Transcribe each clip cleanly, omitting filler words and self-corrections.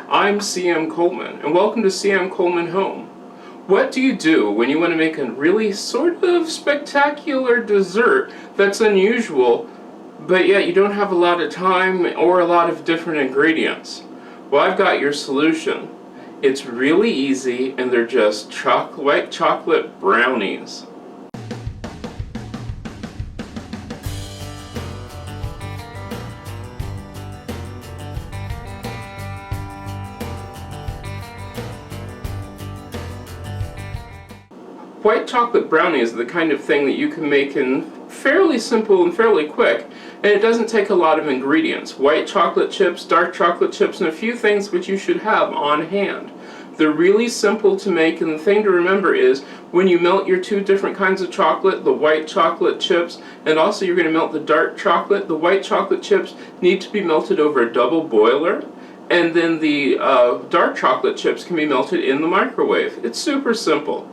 I'm CM Coleman, and welcome to CM Coleman Home. What do you do when you want to make a really sort of spectacular dessert that's unusual, but yet you don't have a lot of time or a lot of different ingredients? Well, I've got your solution. It's really easy, and they're just white chocolate brownies. White chocolate brownies are the kind of thing that you can make in fairly simple and fairly quick, and it doesn't take a lot of ingredients. White chocolate chips, dark chocolate chips, and a few things which you should have on hand. They're really simple to make, and the thing to remember is when you melt your two different kinds of chocolate, the white chocolate chips, and also you're going to melt the dark chocolate, the white chocolate chips need to be melted over a double boiler, and then the dark chocolate chips can be melted in the microwave. It's super simple.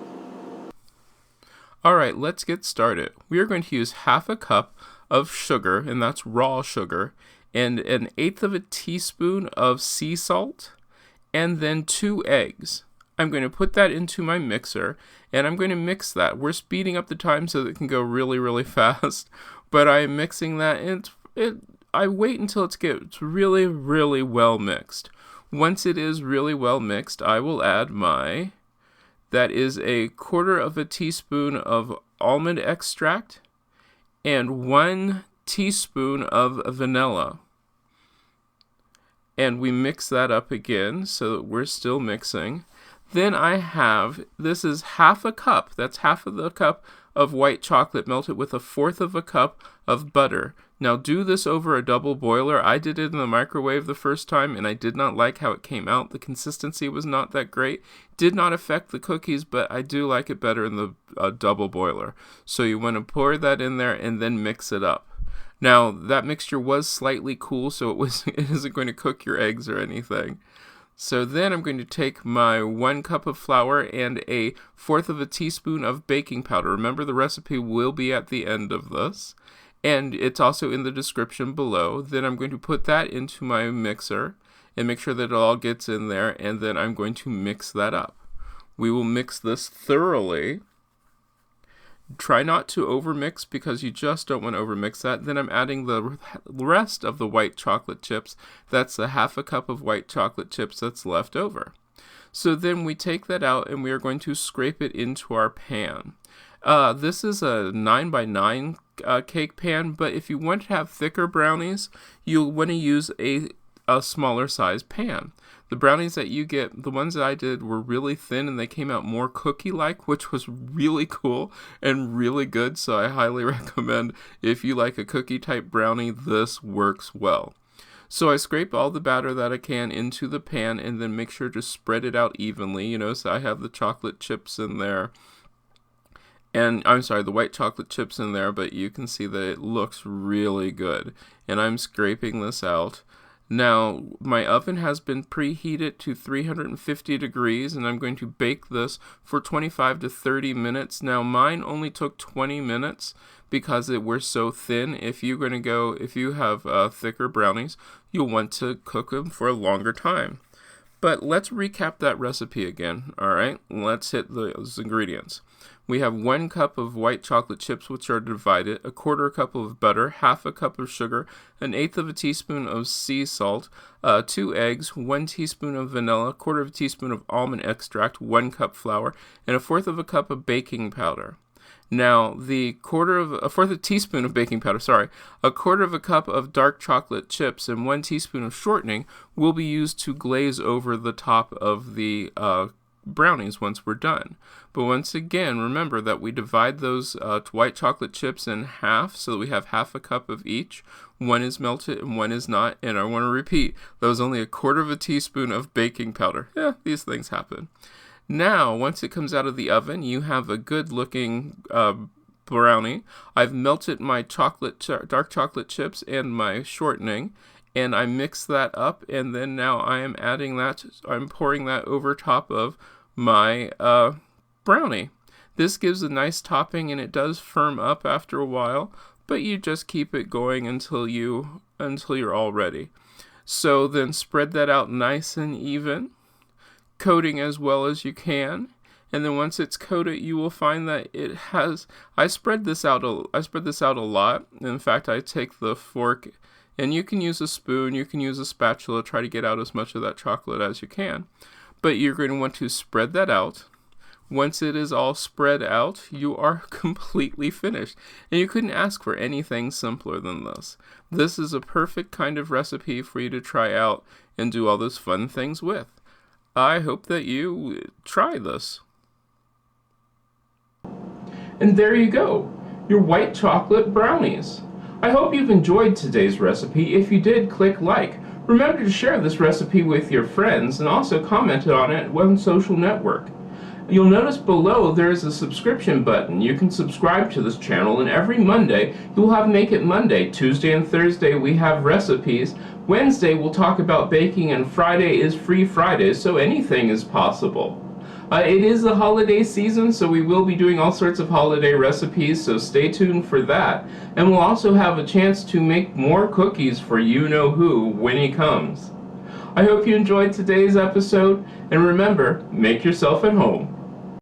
Alright, let's get started. We are going to use half a cup of sugar, and that's raw sugar, and 1/8 of a teaspoon of sea salt, and then 2 eggs. I'm going to put that into my mixer, and I'm going to mix that. We're speeding up the time so that it can go really, really fast, but I'm mixing that, and I wait until it gets really, really well mixed. Once it is really well mixed, I will add that is 1/4 of a teaspoon of almond extract and 1 teaspoon of vanilla. And we mix that up again so that we're still mixing. Then this is half a cup, that's half of the cup of white chocolate melted with 1/4 of a cup of butter. Now do this over a double boiler. I did it in the microwave the first time and I did not like how it came out. The consistency was not that great. Did not affect the cookies, but I do like it better in the double boiler. So you want to pour that in there and then mix it up. Now that mixture was slightly cool, so it isn't going to cook your eggs or anything. So then I'm going to take my 1 cup of flour and 1/4 of a teaspoon of baking powder. Remember, the recipe will be at the end of this, and it's also in the description below. Then I'm going to put that into my mixer and make sure that it all gets in there, and then I'm going to mix that up. We will mix this thoroughly. Try not to overmix because you just don't want to overmix that. Then I'm adding the rest of the white chocolate chips. That's a half a cup of white chocolate chips that's left over. So then we take that out and we are going to scrape it into our pan. This is a 9x9 cake pan, but if you want to have thicker brownies, you'll want to use a smaller size pan. The brownies that you get, the ones that I did, were really thin and they came out more cookie-like, which was really cool and really good, so I highly recommend if you like a cookie-type brownie, this works well. So I scrape all the batter that I can into the pan and then make sure to spread it out evenly, so I have the chocolate chips in there. And I'm sorry, the white chocolate chips in there, but you can see that it looks really good. And I'm scraping this out. Now, my oven has been preheated to 350 degrees, and I'm going to bake this for 25 to 30 minutes. Now, mine only took 20 minutes because they were so thin. If you have thicker brownies, you'll want to cook them for a longer time. But let's recap that recipe again, all right? Let's hit those ingredients. We have 1 cup of white chocolate chips, which are divided, 1/4 cup of butter, half a cup of sugar, 1/8 of a teaspoon of sea salt, 2 eggs, 1 teaspoon of vanilla, 1/4 of a teaspoon of almond extract, 1 cup flour, and 1/4 of a cup of baking powder. Now, a 1/4 teaspoon of baking powder, 1/4 of a cup of dark chocolate chips, and 1 teaspoon of shortening will be used to glaze over the top of the brownies once we're done. But once again, remember that we divide those white chocolate chips in half so that we have half a cup of each. One is melted and one is not. And I want to repeat, that was only 1/4 of a teaspoon of baking powder. Yeah, these things happen. Now, once it comes out of the oven, you have a good looking brownie. I've melted my dark chocolate chips and my shortening, and I mix that up, and then now I'm pouring that over top of my brownie. This gives a nice topping, and it does firm up after a while, but you just keep it going until you're all ready. So then spread that out nice and even, coating as well as you can. And then once it's coated, you will find that it has, I spread this out a lot. In fact, I take the fork, and you can use a spoon, you can use a spatula, try to get out as much of that chocolate as you can. But you're going to want to spread that out. Once it is all spread out, you are completely finished. And you couldn't ask for anything simpler than this. This is a perfect kind of recipe for you to try out and do all those fun things with. I hope that you try this. And there you go, your white chocolate brownies. I hope you've enjoyed today's recipe. If you did, click like. Remember to share this recipe with your friends and also comment on it on social network. You'll notice below there is a subscription button. You can subscribe to this channel, and every Monday you'll have Make It Monday. Tuesday and Thursday we have recipes. Wednesday we'll talk about baking, and Friday is Free Friday, so anything is possible. It is the holiday season, so we will be doing all sorts of holiday recipes, so stay tuned for that. And we'll also have a chance to make more cookies for you-know-who when he comes. I hope you enjoyed today's episode, and remember, make yourself at home.